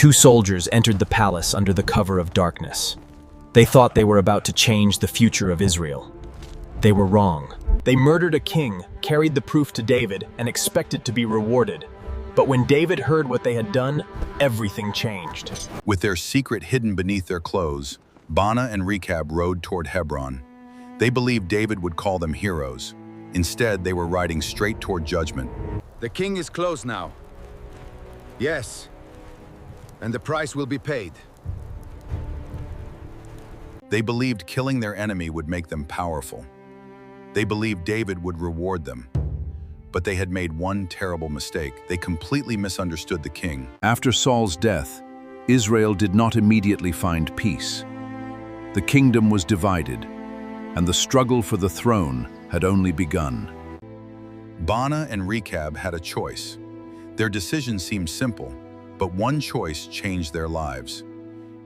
Two soldiers entered the palace under the cover of darkness. They thought they were about to change the future of Israel. They were wrong. They murdered a king, carried the proof to David, and expected to be rewarded. But when David heard what they had done, everything changed. With their secret hidden beneath their clothes, Baanah and Rechab rode toward Hebron. They believed David would call them heroes. Instead, they were riding straight toward judgment. The king is close now. Yes. And the price will be paid. They believed killing their enemy would make them powerful. They believed David would reward them. But they had made one terrible mistake. They completely misunderstood the king. After Saul's death, Israel did not immediately find peace. The kingdom was divided, and the struggle for the throne had only begun. Baanah and Rechab had a choice. Their decision seemed simple, but one choice changed their lives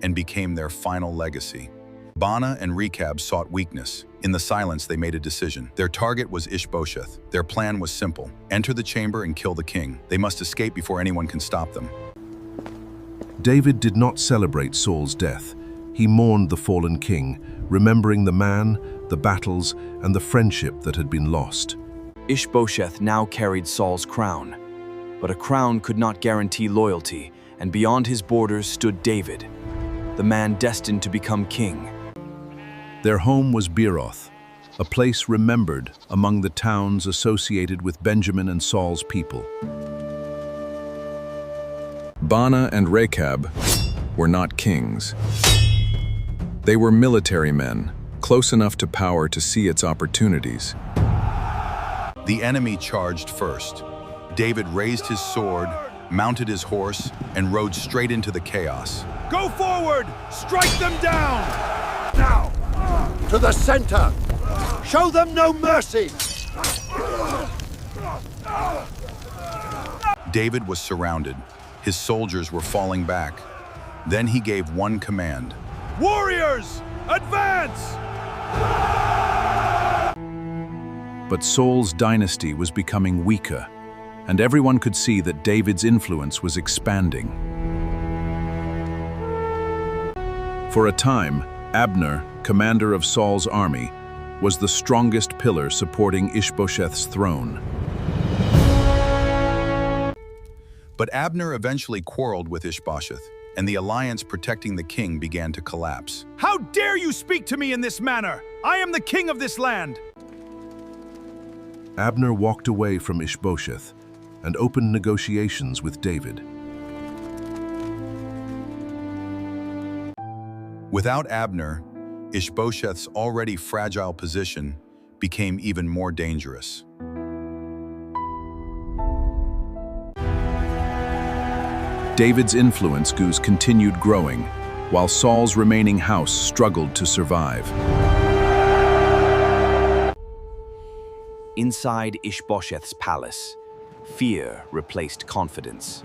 and became their final legacy. Baanah and Rechab sought weakness. In the silence, they made a decision. Their target was Ish-bosheth. Their plan was simple: enter the chamber and kill the king. They must escape before anyone can stop them. David did not celebrate Saul's death. He mourned the fallen king, remembering the man, the battles, and the friendship that had been lost. Ishbosheth now carried Saul's crown. But a crown could not guarantee loyalty, and beyond his borders stood David, the man destined to become king. Their home was Beeroth, a place remembered among the towns associated with Benjamin and Saul's people. Baanah and Rechab were not kings. They were military men, close enough to power to see its opportunities. The enemy charged first. David raised his sword, mounted his horse, and rode straight into the chaos. Go forward! Strike them down! Now! To the center! Show them no mercy! David was surrounded. His soldiers were falling back. Then he gave one command. Warriors! Advance! But Saul's dynasty was becoming weaker, and everyone could see that David's influence was expanding. For a time, Abner, commander of Saul's army, was the strongest pillar supporting Ishbosheth's throne. But Abner eventually quarreled with Ish-bosheth, and the alliance protecting the king began to collapse. How dare you speak to me in this manner? I am the king of this land! Abner walked away from Ishbosheth and opened negotiations with David. Without Abner, Ishbosheth's already fragile position became even more dangerous. David's influence continued growing, while Saul's remaining house struggled to survive. Inside Ishbosheth's palace, fear replaced confidence.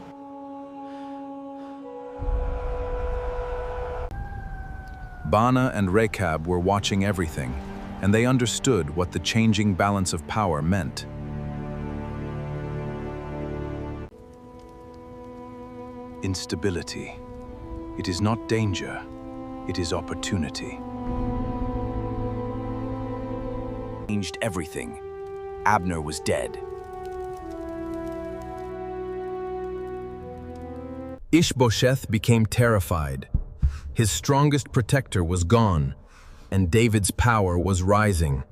Baanah and Rechab were watching everything, and they understood what the changing balance of power meant. Instability. It is not danger, it is opportunity. Changed everything. Abner was dead. Ish-bosheth became terrified. His strongest protector was gone, and David's power was rising.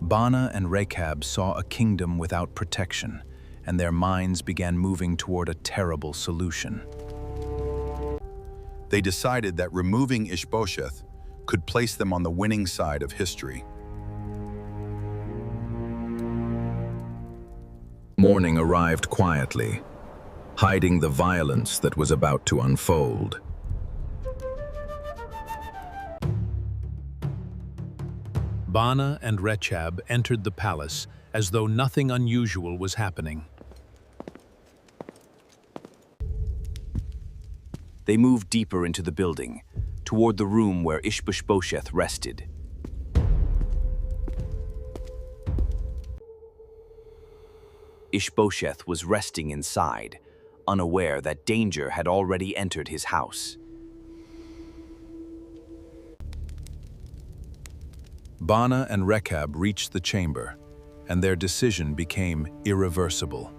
Baanah and Rechab saw a kingdom without protection, and their minds began moving toward a terrible solution. They decided that removing Ish-bosheth could place them on the winning side of history. Morning arrived quietly, hiding the violence that was about to unfold. Baanah and Rechab entered the palace as though nothing unusual was happening. They moved deeper into the building, toward the room where Ish-bosheth rested. Ishbosheth was resting inside, unaware that danger had already entered his house. Baanah and Rechab reached the chamber, and their decision became irreversible.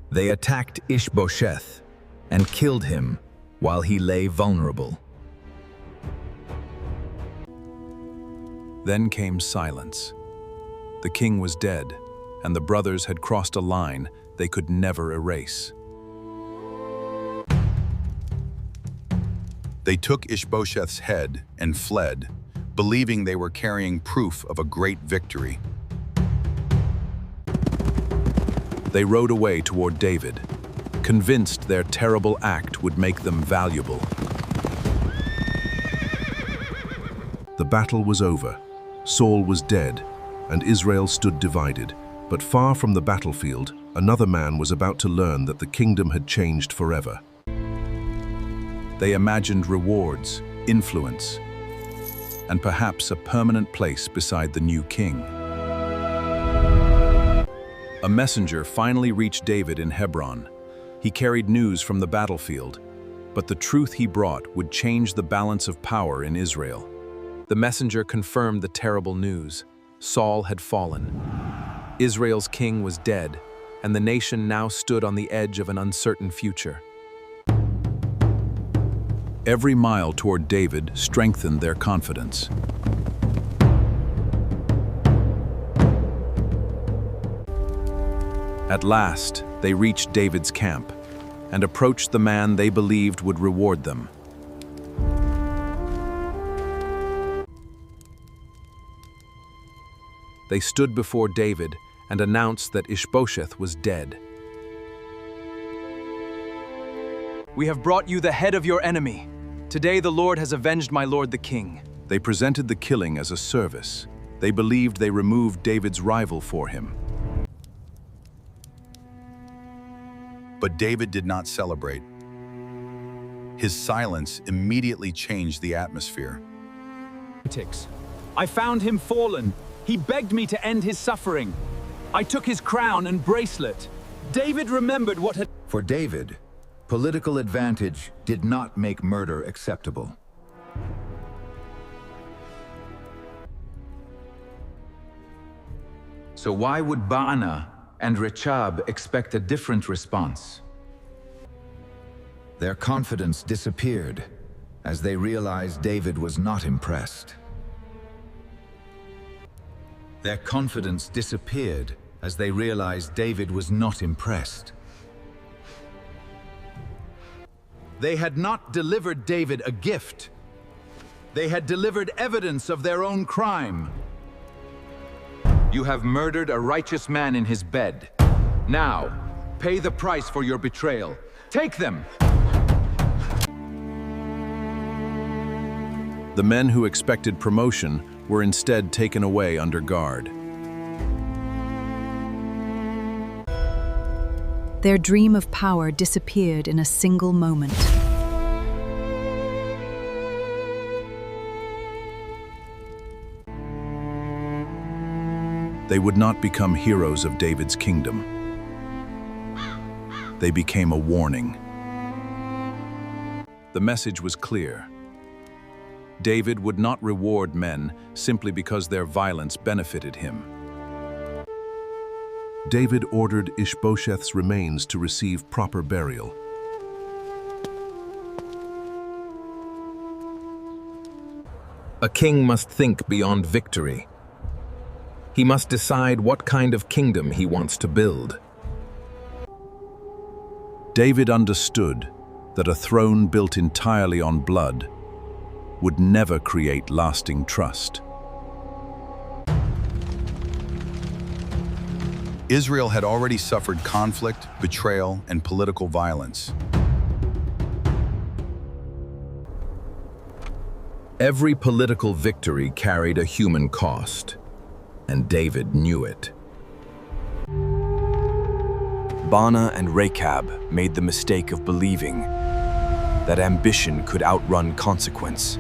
They attacked Ish-bosheth and killed him while he lay vulnerable. Then came silence. The king was dead, and the brothers had crossed a line they could never erase. They took Ishbosheth's head and fled, believing they were carrying proof of a great victory. They rode away toward David, convinced their terrible act would make them valuable. The battle was over. Saul was dead, and Israel stood divided. But far from the battlefield, another man was about to learn that the kingdom had changed forever. They imagined rewards, influence, and perhaps a permanent place beside the new king. A messenger finally reached David in Hebron. He carried news from the battlefield, but the truth he brought would change the balance of power in Israel. The messenger confirmed the terrible news. Saul had fallen. Israel's king was dead, and the nation now stood on the edge of an uncertain future. Every mile toward David strengthened their confidence. At last, they reached David's camp and approached the man they believed would reward them. They stood before David and announced that Ishbosheth was dead. "We have brought you the head of your enemy. Today the Lord has avenged my lord the king." They presented the killing as a service. They believed they removed David's rival for him. But David did not celebrate. His silence immediately changed the atmosphere. I found him fallen. He begged me to end his suffering. I took his crown and bracelet. David remembered what had... For David, political advantage did not make murder acceptable. So why would Baanah and Rechab expect a different response? Their confidence disappeared as they realized David was not impressed. Their confidence disappeared as they realized David was not impressed. They had not delivered David a gift. They had delivered evidence of their own crime. You have murdered a righteous man in his bed. Now, pay the price for your betrayal. Take them! The men who expected promotion were instead taken away under guard. Their dream of power disappeared in a single moment. They would not become heroes of David's kingdom. They became a warning. The message was clear. David would not reward men simply because their violence benefited him. David ordered Ishbosheth's remains to receive proper burial. A king must think beyond victory. He must decide what kind of kingdom he wants to build. David understood that a throne built entirely on blood would never create lasting trust. Israel had already suffered conflict, betrayal, and political violence. Every political victory carried a human cost, and David knew it. Baanah and Rechab made the mistake of believing that ambition could outrun consequence.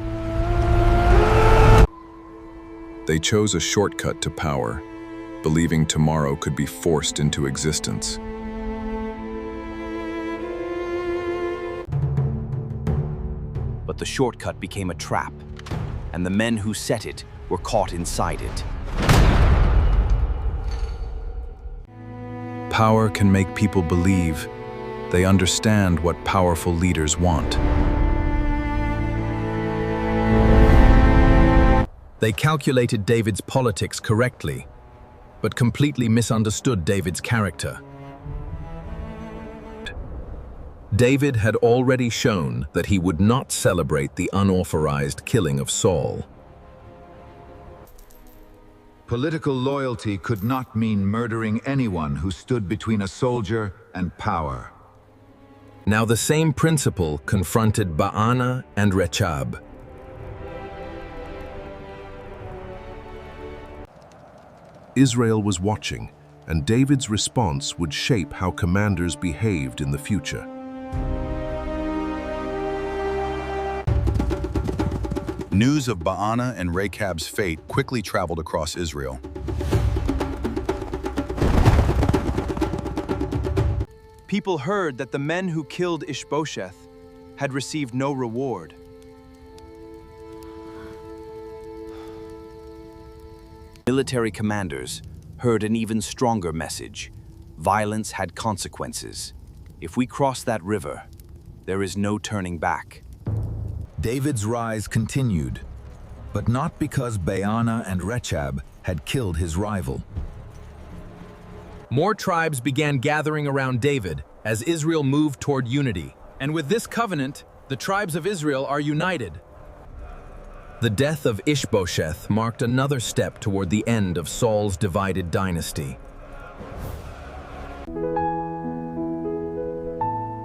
They chose a shortcut to power, believing tomorrow could be forced into existence. but the shortcut became a trap, and the men who set it were caught inside it. Power can make people believe they understand what powerful leaders want. They calculated David's politics correctly, but completely misunderstood David's character. David had already shown that he would not celebrate the unauthorized killing of Saul. Political loyalty could not mean murdering anyone who stood between a soldier and power. Now the same principle confronted Baanah and Rechab. Israel was watching, and David's response would shape how commanders behaved in the future. News of Baanah and Rechab's fate quickly traveled across Israel. People heard that the men who killed Ishbosheth had received no reward. Military commanders heard an even stronger message. Violence had consequences. If we cross that river, there is no turning back. David's rise continued, but not because Baanah and Rechab had killed his rival. More tribes began gathering around David as Israel moved toward unity. And with this covenant, the tribes of Israel are united. The death of Ish-bosheth marked another step toward the end of Saul's divided dynasty.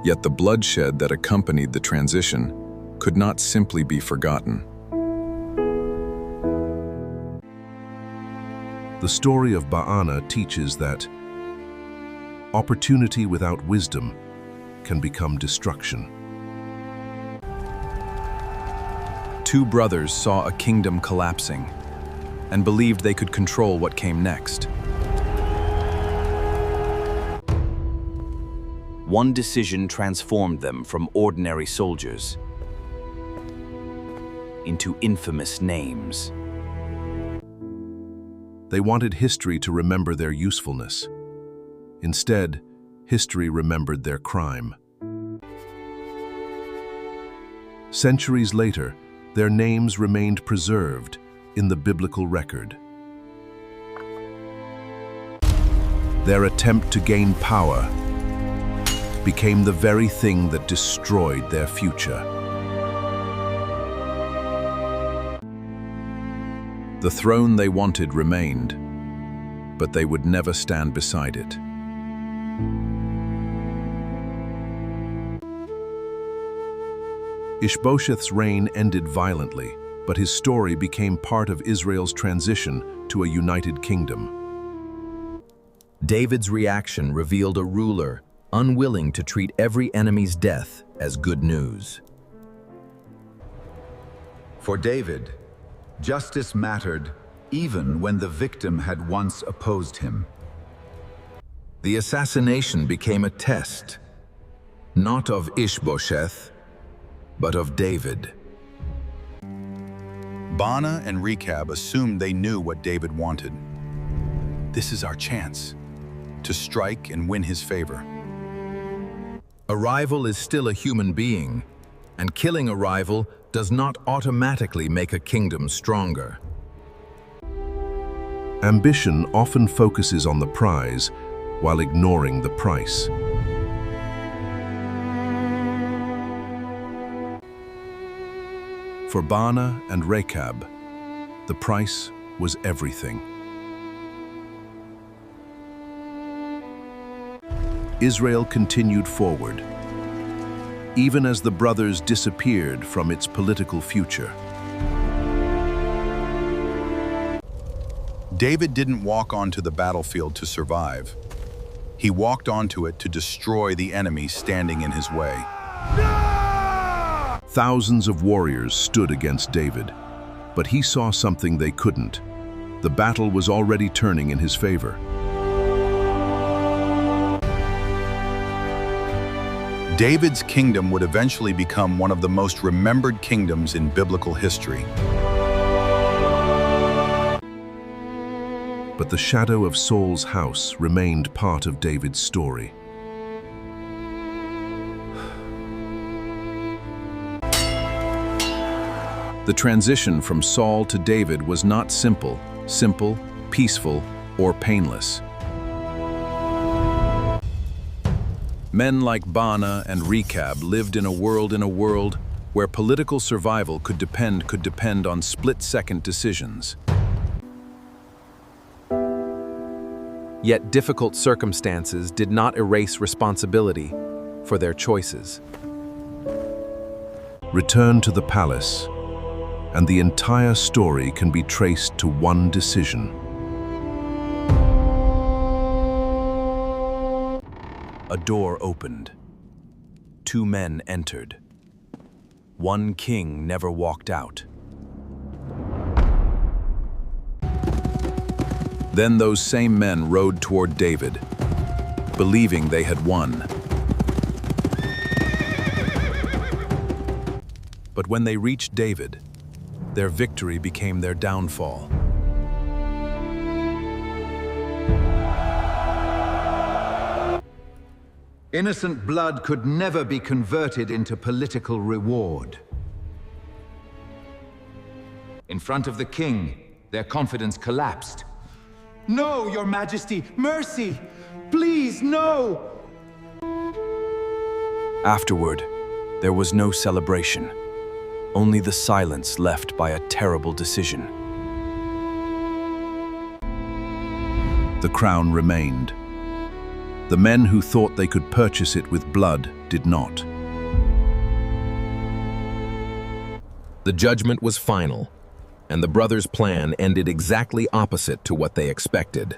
Yet the bloodshed that accompanied the transition could not simply be forgotten. The story of Baanah teaches that opportunity without wisdom can become destruction. Two brothers saw a kingdom collapsing and believed they could control what came next. One decision transformed them from ordinary soldiers into infamous names. They wanted history to remember their usefulness. Instead, history remembered their crime. Centuries later, their names remained preserved in the biblical record. Their attempt to gain power became the very thing that destroyed their future. The throne they wanted remained, but they would never stand beside it. Ishbosheth's reign ended violently, but his story became part of Israel's transition to a united kingdom. David's reaction revealed a ruler unwilling to treat every enemy's death as good news. For David, justice mattered even when the victim had once opposed him. The assassination became a test, not of Ish-bosheth, but of David. Baanah and Rechab assumed they knew what David wanted. This is our chance to strike and win his favor. A rival is still a human being, and killing a rival does not automatically make a kingdom stronger. Ambition often focuses on the prize while ignoring the price. For Baanah and Rechab, the price was everything. Israel continued forward, even as the brothers disappeared from its political future. David didn't walk onto the battlefield to survive. He walked onto it to destroy the enemy standing in his way. Thousands of warriors stood against David, but he saw something they couldn't. The battle was already turning in his favor. David's kingdom would eventually become one of the most remembered kingdoms in biblical history. But the shadow of Saul's house remained part of David's story. The transition from Saul to David was not simple, peaceful, or painless. Men like Baanah and Rechab lived in a world where political survival could depend on split-second decisions. Yet difficult circumstances did not erase responsibility for their choices. Return to the palace, and the entire story can be traced to one decision. A door opened. Two men entered. One king never walked out. Then those same men rode toward David, believing they had won. But when they reached David, their victory became their downfall. Innocent blood could never be converted into political reward. In front of the king, their confidence collapsed. No, Your Majesty, mercy! Please, no! Afterward, there was no celebration, only the silence left by a terrible decision. The crown remained. The men who thought they could purchase it with blood did not. The judgment was final, and the brothers' plan ended exactly opposite to what they expected.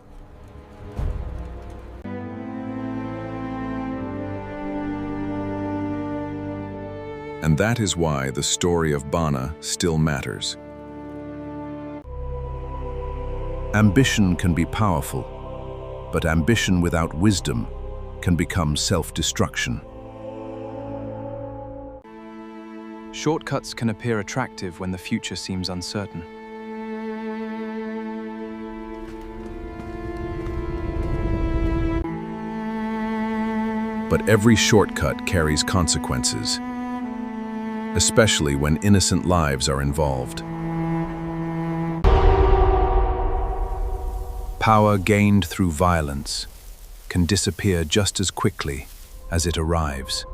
And that is why the story of Baanah still matters. Ambition can be powerful, but ambition without wisdom can become self-destruction. Shortcuts can appear attractive when the future seems uncertain. But every shortcut carries consequences, especially when innocent lives are involved. Power gained through violence can disappear just as quickly as it arrives.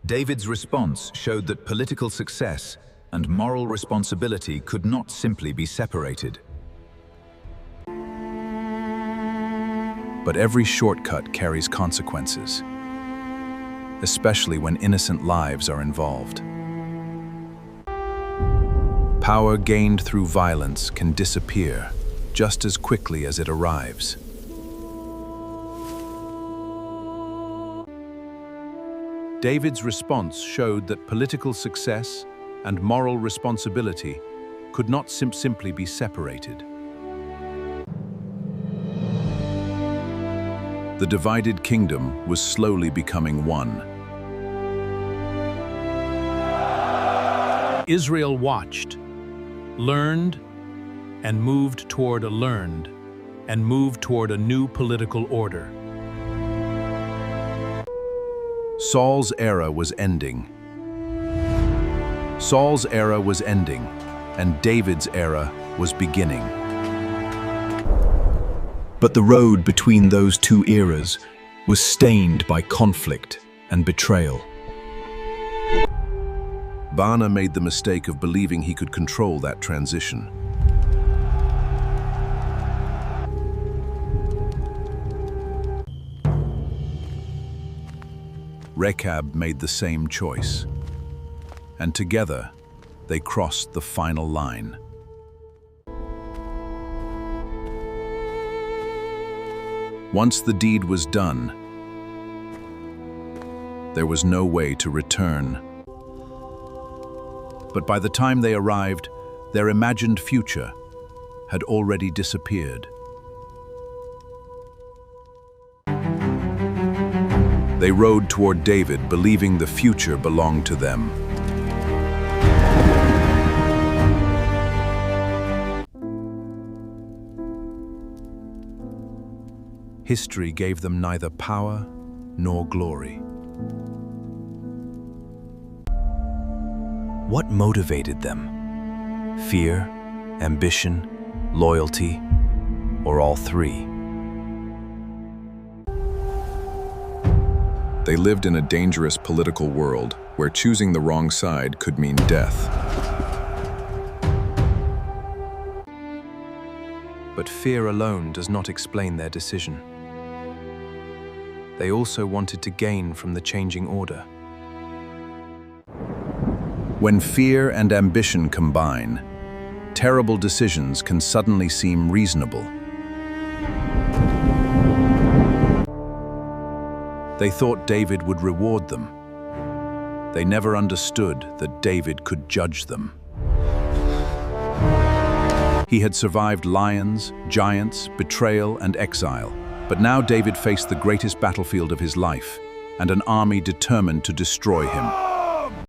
David's response showed that political success and moral responsibility could not simply be separated. But every shortcut carries consequences, especially when innocent lives are involved. Power gained through violence can disappear just as quickly as it arrives. David's response showed that political success and moral responsibility could not simply be separated. The divided kingdom was slowly becoming one. Israel watched, learned, and moved toward a new political order. Saul's era was ending. And David's era was beginning. But the road between those two eras was stained by conflict and betrayal. Baanah made the mistake of believing he could control that transition. Rechab made the same choice, and together they crossed the final line. Once the deed was done, there was no way to return. But by the time they arrived, their imagined future had already disappeared. They rode toward David, believing the future belonged to them. History gave them neither power nor glory. What motivated them? Fear, ambition, loyalty, or all three? They lived in a dangerous political world where choosing the wrong side could mean death. But fear alone does not explain their decision. They also wanted to gain from the changing order. When fear and ambition combine, terrible decisions can suddenly seem reasonable. They thought David would reward them. They never understood that David could judge them. He had survived lions, giants, betrayal, and exile. But now David faced the greatest battlefield of his life, and an army determined to destroy him.